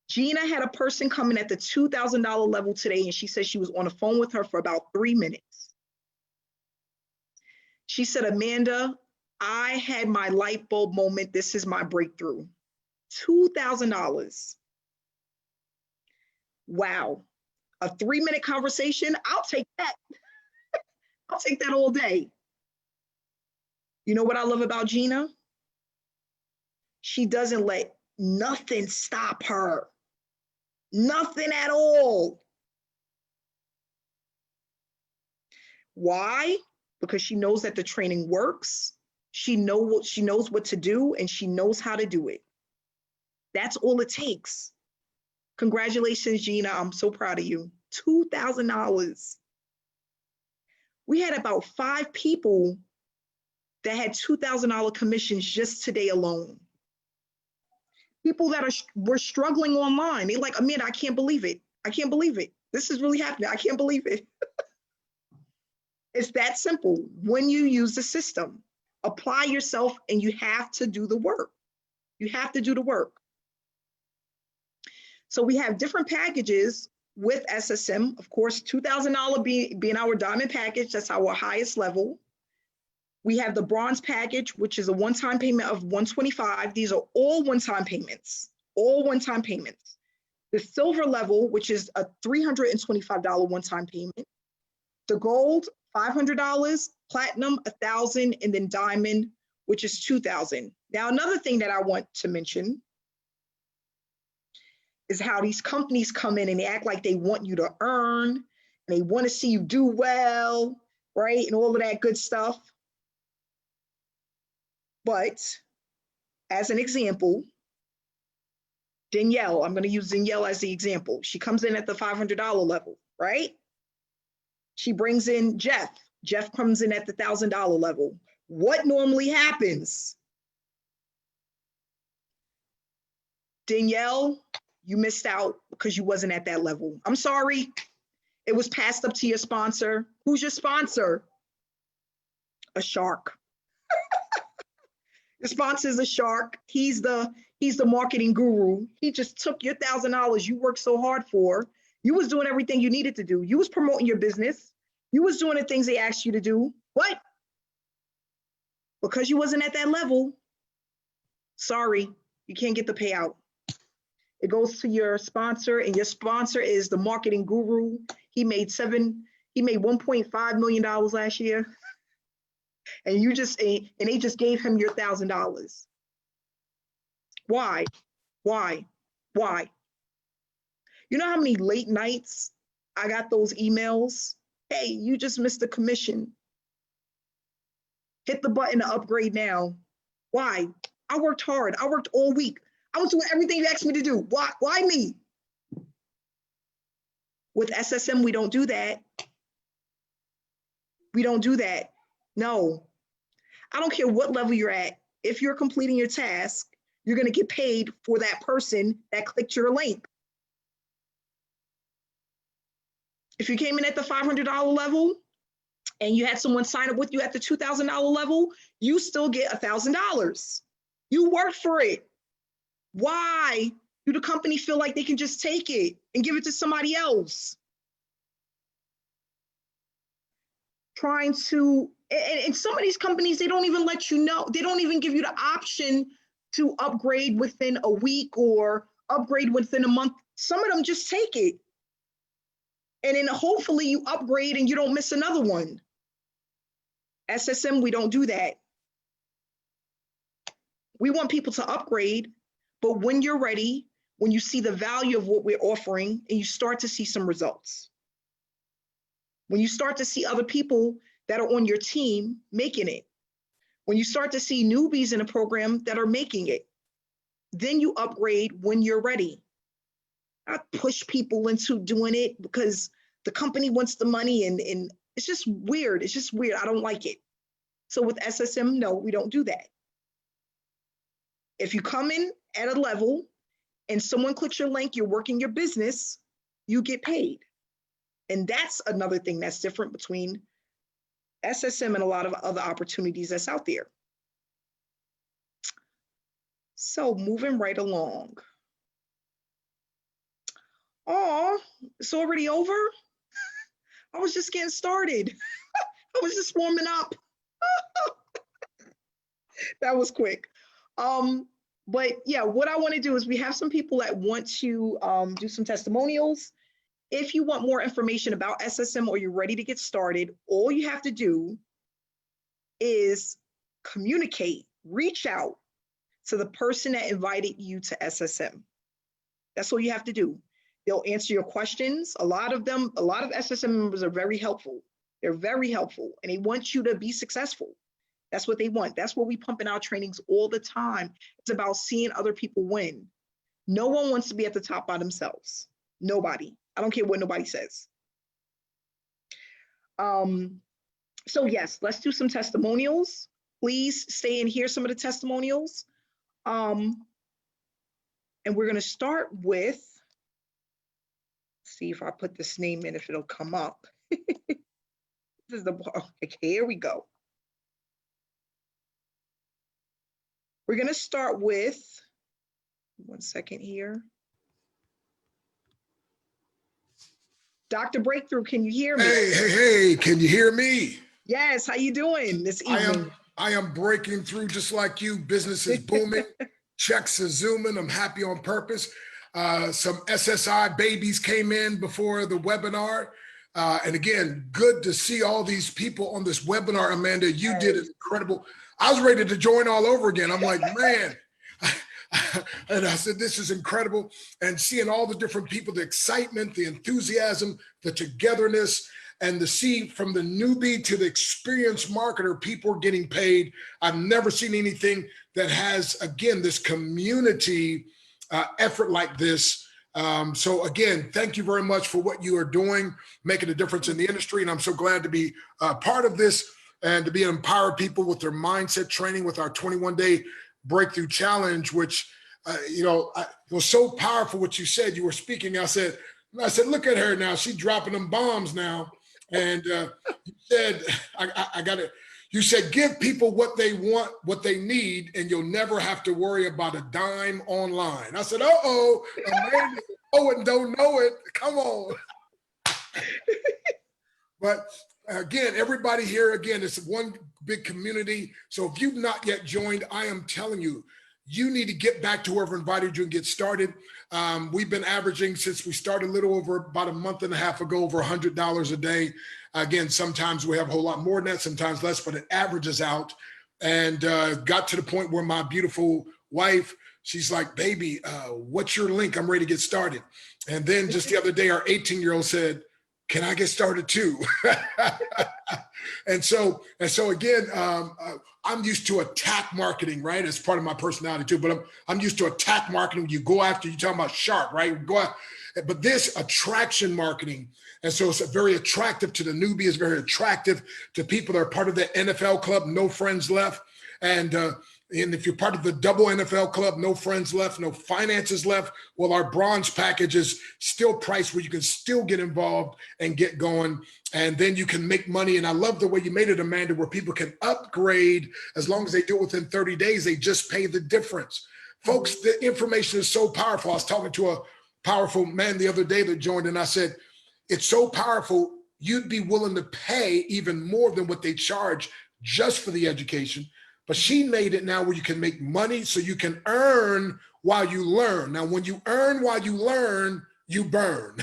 Gina had a person coming at the $2,000 level today, and she said she was on the phone with her for about 3 minutes. She said, Amanda, I had my light bulb moment. This is my breakthrough. $2,000. Wow. A 3-minute conversation, I'll take that. I'll take that all day. You know what I love about Gina? She doesn't let nothing stop her. Nothing at all. Why? Because she knows that the training works. She knows what to do and she knows how to do it. That's all it takes. Congratulations, Gina. I'm so proud of you. $2,000. We had about 5 people that had $2,000 commissions just today alone. People that were struggling online. They're like, Amanda, I can't believe it. I can't believe it. This is really happening. I can't believe it. It's that simple. When you use the system, apply yourself, and you have to do the work. You have to do the work. So we have different packages with SSM. Of course, $2,000 being our diamond package. That's our highest level. We have the bronze package, which is a one-time payment of $125. These are all one-time payments, all one-time payments. The silver level, which is a $325 one-time payment. The gold, $500, platinum, $1,000, and then diamond, which is $2,000. Now, another thing that I want to mention is how these companies come in and they act like they want you to earn, and they want to see you do well, right? And all of that good stuff. But as an example, Danielle, I'm going to use Danielle as the example. She comes in at the $500 level, right? She brings in Jeff. Jeff comes in at the $1,000 level. What normally happens? Danielle, you missed out because you wasn't at that level. I'm sorry. It was passed up to your sponsor. Who's your sponsor? A shark. Your sponsor is a shark. He's the marketing guru. He just took your $1,000 you worked so hard for. You was doing everything you needed to do. You was promoting your business. You was doing the things they asked you to do. What? Because you wasn't at that level, sorry, you can't get the payout. It goes to your sponsor, and your sponsor is the marketing guru. He made $1.5 million last year. And they just gave him your $1,000. Why? You know how many late nights I got those emails? Hey, you just missed the commission. Hit the button to upgrade now. Why? I worked hard. I worked all week. I was doing everything you asked me to do. Why me? With SSM, we don't do that. We don't do that. No. I don't care what level you're at. If you're completing your task, you're going to get paid for that person that clicked your link. If you came in at the $500 level and you had someone sign up with you at the $2,000 level, you still get $1,000. You worked for it. Why do the company feel like they can just take it and give it to somebody else? Trying to, and some of these companies, they don't even let you know. They don't even give you the option to upgrade within a week or upgrade within a month. Some of them just take it. And then hopefully you upgrade and you don't miss another one. SSM, we don't do that. We want people to upgrade, but when you're ready, when you see the value of what we're offering and you start to see some results. When you start to see other people that are on your team making it. When you start to see newbies in a program that are making it, then you upgrade when you're ready. Not push people into doing it because the company wants the money and it's just weird. It's just weird. I don't like it. So with SSM, no, we don't do that. If you come in at a level and someone clicks your link, you're working your business, you get paid. And that's another thing that's different between SSM and a lot of other opportunities that's out there. So moving right along. Oh, it's already over? I was just getting started. I was just warming up. That was quick. But yeah, what I want to do is we have some people that want to do some testimonials. If you want more information about SSM or you're ready to get started, all you have to do is communicate, reach out to the person that invited you to SSM. That's all you have to do. They'll answer your questions. A lot of SSM members are very helpful. They're very helpful and they want you to be successful. That's what they want. That's what we pump in our trainings all the time. It's about seeing other people win. No one wants to be at the top by themselves. Nobody. I don't care what nobody says. So yes, let's do some testimonials. Please stay and hear some of the testimonials. And we're going to start with, see if I put this name in, if it'll come up. This is the, okay, here we go. We're going to start with, one second here. Dr. Breakthrough, can you hear me? Hey, can you hear me? Yes, how you doing this evening? I am breaking through just like you. Business is booming. Checks are zooming. I'm happy on purpose. Some SSI babies came in before the webinar. And again, good to see all these people on this webinar. Amanda, you did it incredible. I was ready to join all over again. I'm like, man. And I said, this is incredible. And seeing all the different people, the excitement, the enthusiasm, the togetherness, and to see from the newbie to the experienced marketer, people are getting paid. I've never seen anything that has, again, this community effort like this. So again, thank you very much for what you are doing, making a difference in the industry. And I'm so glad to be part of this and to be empower people with their mindset training with our 21-day breakthrough challenge, which, it was so powerful what you said. You were speaking. I said, look at her now. She's dropping them bombs now. And you said, I got it. You said, give people what they want, what they need, and you'll never have to worry about a dime online. I said, uh-oh, Amanda, know it and don't know it. Come on. But again, everybody here, again, it's one big community. So if you've not yet joined, I am telling you, you need to get back to whoever invited you and get started. We've been averaging since we started a little over about a month and a half ago, over $100 a day. Again, sometimes we have a whole lot more than that, sometimes less, but it averages out. And got to the point where my beautiful wife, she's like, baby, what's your link? I'm ready to get started. And then just the other day, our 18-year-old said, can I get started too? And so again, I'm used to attack marketing, right? It's part of my personality too, but I'm used to attack marketing. You go after, you're talking about sharp, right? Go out, but this attraction marketing. And so it's very attractive to the newbie. It's very attractive to people that are part of the NFL club, no friends left. And if you're part of the double NFL club, no friends left, no finances left. Well, our bronze package is still priced where you can still get involved and get going. And then you can make money. And I love the way you made it, Amanda, where people can upgrade as long as they do it within 30 days, they just pay the difference. Folks, the information is so powerful. I was talking to a powerful man the other day that joined, and I said, it's so powerful, you'd be willing to pay even more than what they charge just for the education. But she made it now where you can make money so you can earn while you learn. Now, when you earn while you learn, you burn.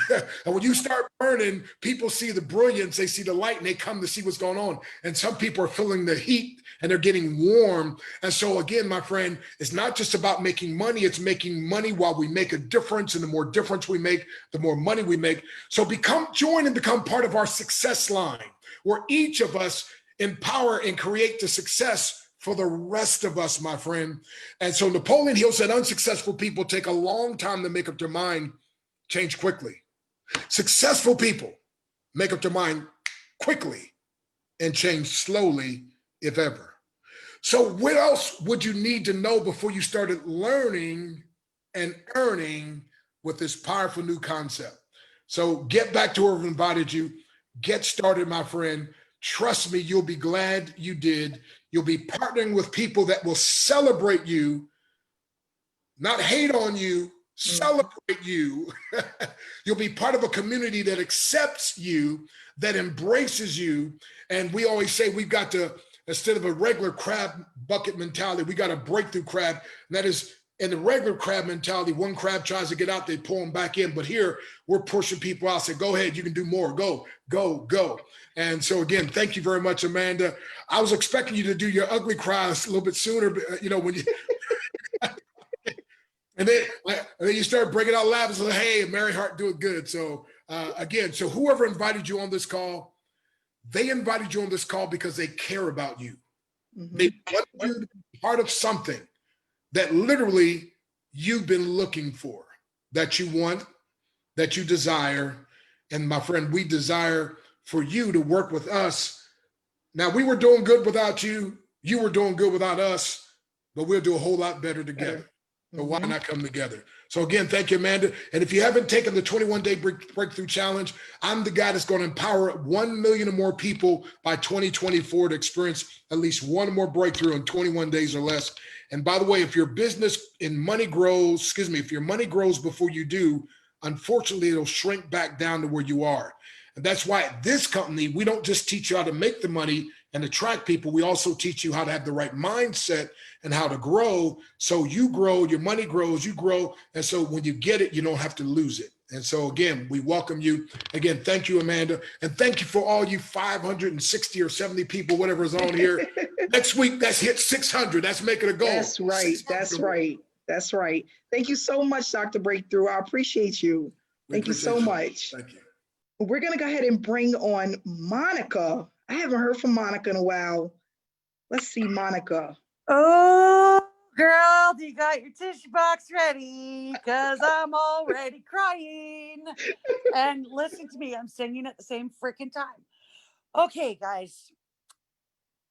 And when you start burning, people see the brilliance, they see the light, and they come to see what's going on. And some people are feeling the heat and they're getting warm. And so again, my friend, it's not just about making money, it's making money while we make a difference. And the more difference we make, the more money we make. So join and become part of our success line, where each of us empower and create the success for the rest of us, my friend. And so Napoleon Hill said, unsuccessful people take a long time to make up their mind, change quickly. Successful people make up their mind quickly and change slowly, if ever. So what else would you need to know before you started learning and earning with this powerful new concept? So get back to whoever invited you. Get started, my friend. Trust me, you'll be glad you did. You'll be partnering with people that will celebrate you, not hate on you, celebrate you. You'll be part of a community that accepts you, that embraces you. And we always say we've got to, instead of a regular crab bucket mentality, we got a breakthrough crab. And that is, in the regular crab mentality, one crab tries to get out, they pull them back in. But here, we're pushing people out, say, go ahead, you can do more, go, go, go. And so again, thank you very much, Amanda. I was expecting you to do your ugly cry a little bit sooner, but, when you, and then you start breaking out laughing, so hey, Mary Hart, do it good. So again, so whoever invited you on this call, they invited you on this call because they care about you. They want you to be part of something that literally you've been looking for, that you want, that you desire. And my friend, we desire for you to work with us. Now, we were doing good without you. You were doing good without us, but we'll do a whole lot better together. So why not come together? So again, thank you, Amanda. And if you haven't taken the 21-day breakthrough challenge, I'm the guy that's going to empower 1 million or more people by 2024 to experience at least one more breakthrough in 21 days or less. And by the way, if your business and money grows, if your money grows before you do, unfortunately, it'll shrink back down to where you are. And that's why at this company, we don't just teach you how to make the money and attract people. We also teach you how to have the right mindset and how to grow. So you grow, your money grows, you grow. And so when you get it, you don't have to lose it. And so again, we welcome you. Again, thank you, Amanda. And thank you for all you 560 or 70 people, whatever is on here. Next week, let's hit 600. That's making a goal. That's right. That's right. That's right. Thank you so much, Dr. Breakthrough. I appreciate you. Thank you so much. Thank you. We're going to go ahead and bring on Monica. I haven't heard from Monica in a while. Let's see, Monica. Oh, girl, do you got your tissue box ready? Because I'm already crying. And listen to me, I'm singing at the same freaking time. Okay, guys.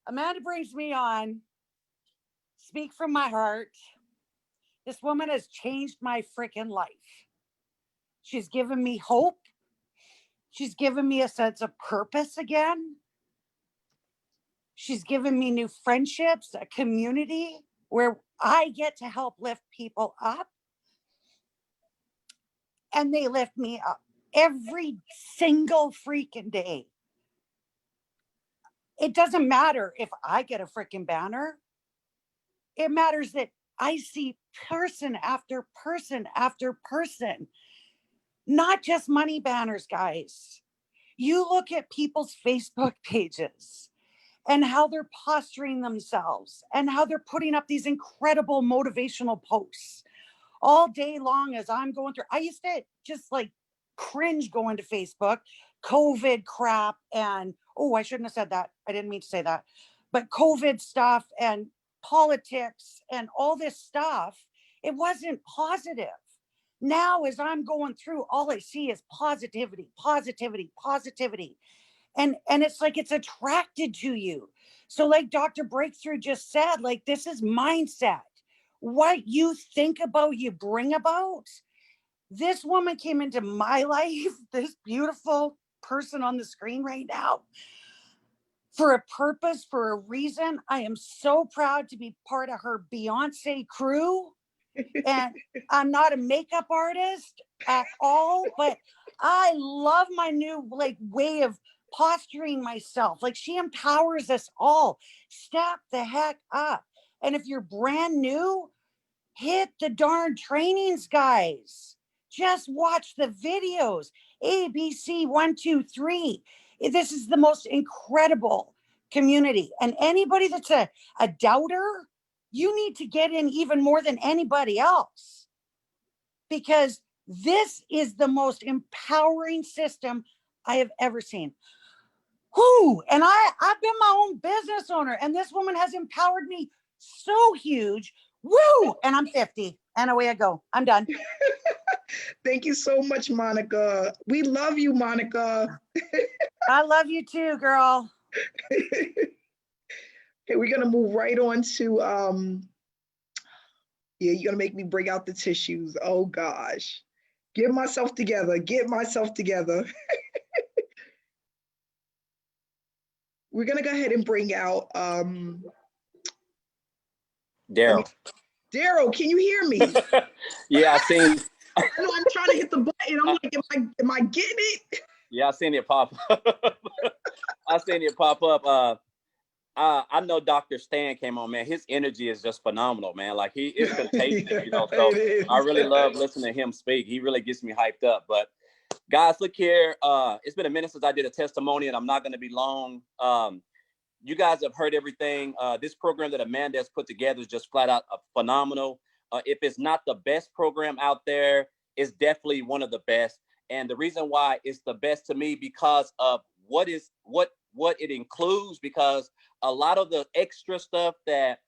Amanda brings me on. Speak from my heart. This woman has changed my freaking life. She's given me hope. She's given me a sense of purpose again. She's given me new friendships, a community where I get to help lift people up. And they lift me up every single freaking day. It doesn't matter if I get a freaking banner. It matters that I see person after person after person. Not just money banners, guys. You look at people's Facebook pages and how they're posturing themselves and how they're putting up these incredible motivational posts all day long as I'm going through. I used to just like cringe going to Facebook, COVID crap. And, oh, I shouldn't have said that. I didn't mean to say that. But COVID stuff and politics and all this stuff, it wasn't positive. Now, as I'm going through, all I see is positivity, positivity, positivity. And it's like it's attracted to you. So like Dr. Breakthrough just said, like this is mindset. What you think about, you bring about. This woman came into my life, this beautiful person on the screen right now, for a purpose, for a reason. I am so proud to be part of her Beyonce crew. And I'm not a makeup artist at all, but I love my new like way of posturing myself. Like she empowers us all. Step the heck up. And if you're brand new, hit the darn trainings, guys. Just watch the videos. ABC 1, 2, 3. This is the most incredible community. And anybody that's a doubter, you need to get in even more than anybody else, because this is the most empowering system I have ever seen. Whoo! And I've been my own business owner, and this woman has empowered me so huge. Woo! And I'm 50, and away I go. I'm done. Thank you so much, Monica. We love you, Monica. I love you too, girl. Okay, we're gonna move right on to yeah, you're gonna make me bring out the tissues. Oh gosh. Get myself together. Get myself together. We're gonna go ahead and bring out Daryl. Daryl, can you hear me? Yeah, I seen. I know I'm trying to hit the button. I'm like, am I getting it? Yeah, I seen it pop up. I seen it pop up. I know Dr. Stan came on, man. His energy is just phenomenal, man. Like he is contagious, Yeah, you know. So it is. I really love listening to him speak. He really gets me hyped up. But guys, look here. It's been a minute since I did a testimony, and I'm not going to be long. You guys have heard everything. This program that Amanda has put together is just flat out phenomenal. If it's not the best program out there, it's definitely one of the best. And the reason why it's the best to me because of what it includes, because a lot of the extra stuff that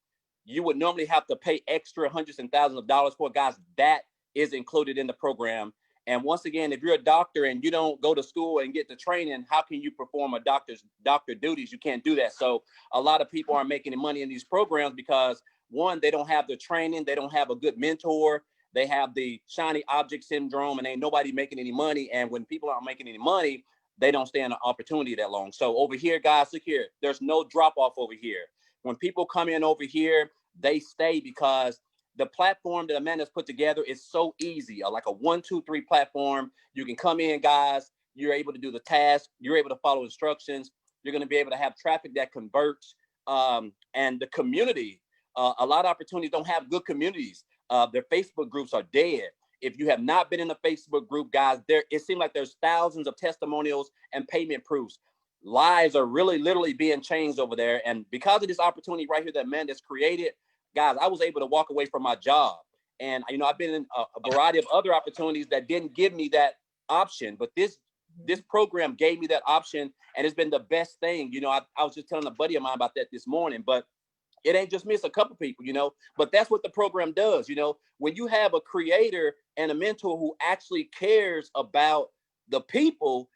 you would normally have to pay extra hundreds and thousands of dollars for. Guys, that is included in the program. And once again, if you're a doctor and you don't go to school and get the training, how can you perform a doctor duties? You can't do that. So a lot of people aren't making any money in these programs because, one, they don't have the training, they don't have a good mentor, they have the shiny object syndrome, and ain't nobody making any money. And when people aren't making any money, they don't stay in an opportunity that long. So over here, guys, look here, there's no drop off over here. When people come in over here, they stay because the platform that Amanda's put together is so easy, like a 1, 2, 3 platform. You can come in, guys. You're able to do the task. You're able to follow instructions. You're going to be able to have traffic that converts. And the community, a lot of opportunities don't have good communities. Their Facebook groups are dead. If you have not been in a Facebook group, guys, it seems like there's thousands of testimonials and payment proofs. Lives are really literally being changed over there. And because of this opportunity right here that Amanda's created, guys, I was able to walk away from my job. And, I've been in a variety of other opportunities that didn't give me that option. But this program gave me that option, and it's been the best thing. I was just telling a buddy of mine about that this morning, but it ain't just me, it's a couple people, but that's what the program does. When you have a creator and a mentor who actually cares about the people,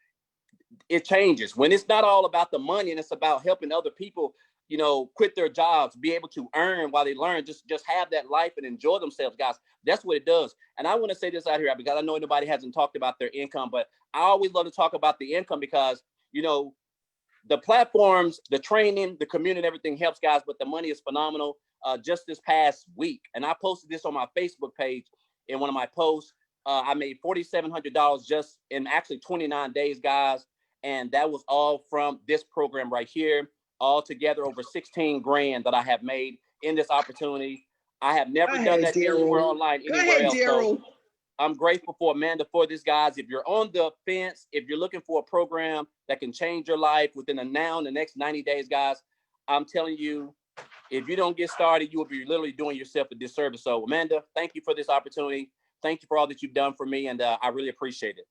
it changes. When it's not all about the money and it's about helping other people, quit their jobs, be able to earn while they learn, just have that life and enjoy themselves, guys. That's what it does. And I want to say this out here because I know nobody hasn't talked about their income, but I always love to talk about the income because, the platforms, the training, the community, everything helps, guys, but the money is phenomenal. Just this past week, and I posted this on my Facebook page in one of my posts, I made $4,700 just in actually 29 days, guys. And that was all from this program right here. All together over 16 grand that I have made in this opportunity. I have never done that anywhere online, anywhere else. So I'm grateful for Amanda for this, guys. If you're on the fence, if you're looking for a program that can change your life within the next 90 days, guys, I'm telling you, if you don't get started, you will be literally doing yourself a disservice. So Amanda, thank you for this opportunity. Thank you for all that you've done for me. And I really appreciate it.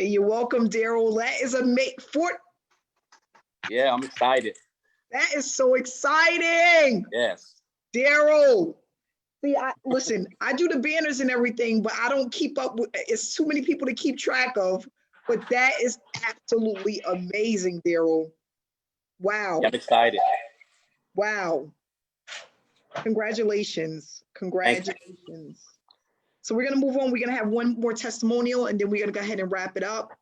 You're welcome, Daryl. That is Yeah, I'm excited. That is so exciting. Yes. Daryl. See, listen, I do the banners and everything, but I don't keep up with, it's too many people to keep track of, but that is absolutely amazing, Daryl. Wow. I'm excited. Wow. Congratulations. Congratulations. So we're going to move on. We're going to have one more testimonial, and then we're going to go ahead and wrap it up.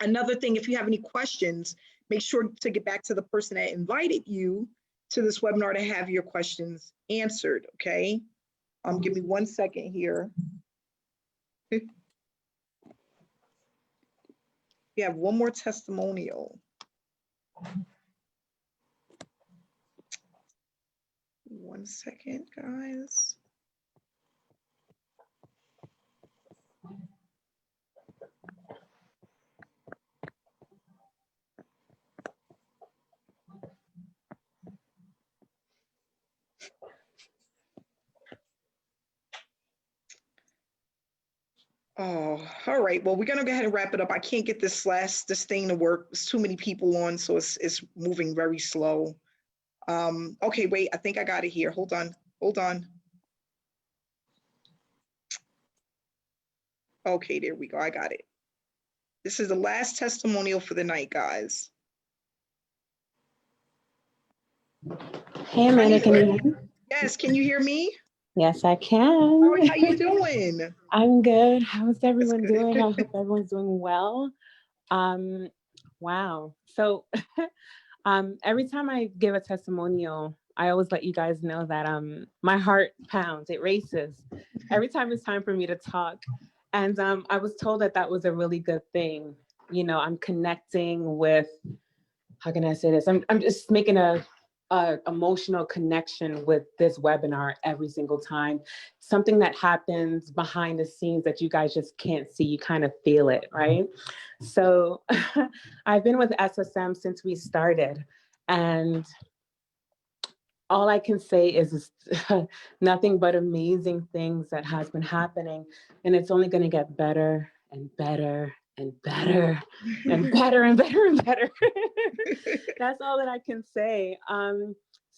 Another thing, if you have any questions, make sure to get back to the person that invited you to this webinar to have your questions answered, okay? Give me 1 second here. We have one more testimonial. 1 second, guys. Oh, all right. Well, we're gonna go ahead and wrap it up. I can't get this thing to work. There's too many people on, so it's moving very slow. Okay, wait, I think I got it here. Hold on. Okay, there we go. I got it. This is the last testimonial for the night, guys. Hey, Amanda, can you hear me? Yes, can you hear me? Yes, I can. How you doing? I'm good. How's everyone doing? I hope everyone's doing well. Wow. So every time I give a testimonial, I always let you guys know that my heart pounds, it races every time it's time for me to talk. And I was told that was a really good thing. I'm connecting with, how can I say this? I'm just making a emotional connection with this webinar every single time. Something that happens behind the scenes that you guys just can't see, you kind of feel it, right? So I've been with SSM since we started, and all I can say is nothing but amazing things that has been happening, and it's only going to get better and better and better and better and better and better. That's all that I can say.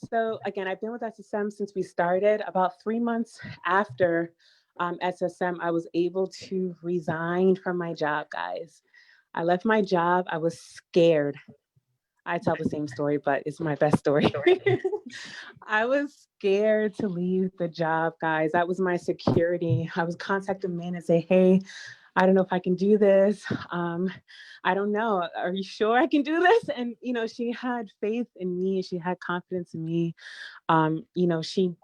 So again, I've been with SSM since we started. About 3 months after SSM, I was able to resign from my job, guys. I left my job. I was scared. I tell the same story, but it's my best story. I was scared to leave the job, guys. That was my security. I was contacting men and say, hey, I don't know if I can do this. I don't know. Are you sure I can do this? And, she had faith in me. She had confidence in me.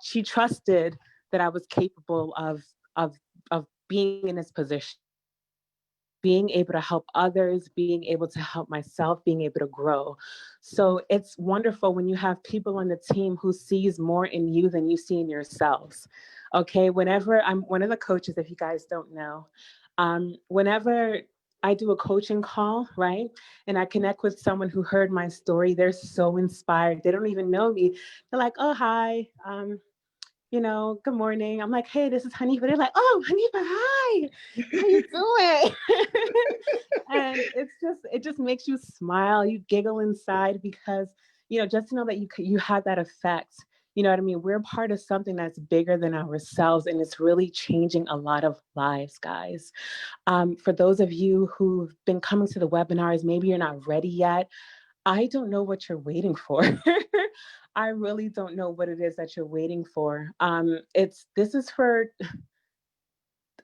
She trusted that I was capable of being in this position, being able to help others, being able to help myself, being able to grow. So it's wonderful when you have people on the team who sees more in you than you see in yourselves. Okay, whenever I'm one of the coaches, if you guys don't know, whenever I do a coaching call, right? And I connect with someone who heard my story, they're so inspired. They don't even know me. They're like, oh, hi. Good morning. I'm like, hey, this is Hanifa. They're like, oh, Hanifa, hi. How you doing? And it just makes you smile. You giggle inside because, just to know that you had that effect. You know what I mean? We're part of something that's bigger than ourselves, and it's really changing a lot of lives, guys. For those of you who've been coming to the webinars, maybe you're not ready yet. I don't know what you're waiting for. I really don't know what it is that you're waiting for. This is for,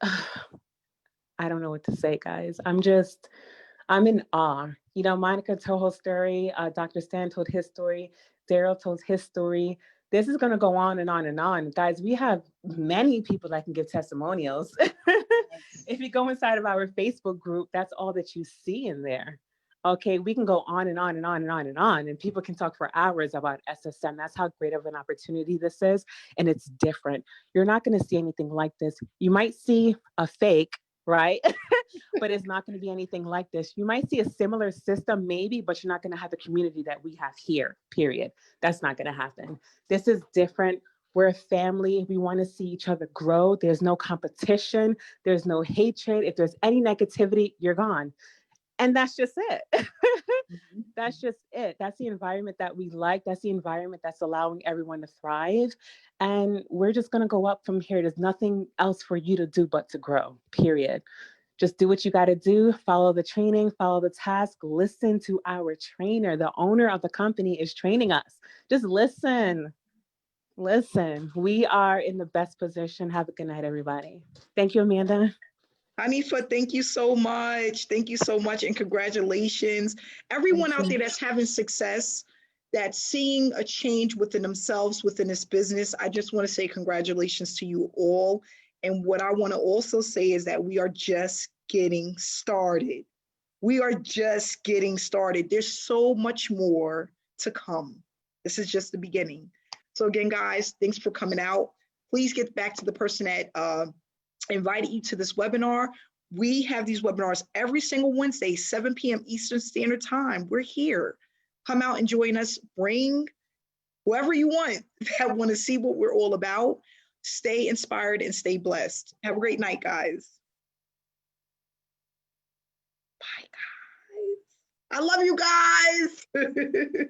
I don't know what to say, guys. I'm in awe. Monica told her story, Dr. Stan told his story, Daryl told his story. This is going to go on and on and on. Guys, we have many people that can give testimonials. If you go inside of our Facebook group, that's all that you see in there. Okay, we can go on and on and on and on and on, and people can talk for hours about SSM. That's how great of an opportunity this is, and it's different. You're not going to see anything like this. You might see a fake, right? But it's not going to be anything like this. You might see a similar system maybe, but you're not going to have the community that we have here, period. That's not going to happen. This is different. We're a family. We want to see each other grow. There's no competition. There's no hatred. If there's any negativity, you're gone. And that's just it. That's just it. That's the environment that we like. That's the environment that's allowing everyone to thrive. And we're just going to go up from here. There's nothing else for you to do but to grow, period. Just do what you got to do. Follow the training, follow the task, listen to our trainer. The owner of the company is training us. Just listen. Listen, we are in the best position. Have a good night, everybody. Thank you, Amanda. Hanifa, thank you so much. Thank you so much, and congratulations. Everyone out there that's having success, that's seeing a change within themselves, within this business, I just want to say congratulations to you all. And what I want to also say is that we are just getting started. We are just getting started. There's so much more to come. This is just the beginning. So again, guys, thanks for coming out. Please get back to the person that invited you to this webinar. We have these webinars every single Wednesday, 7 p.m. Eastern Standard Time. We're here. Come out and join us. Bring whoever you want that want to see what we're all about. Stay inspired and stay blessed. Have a great night, guys. Bye, guys. I love you guys.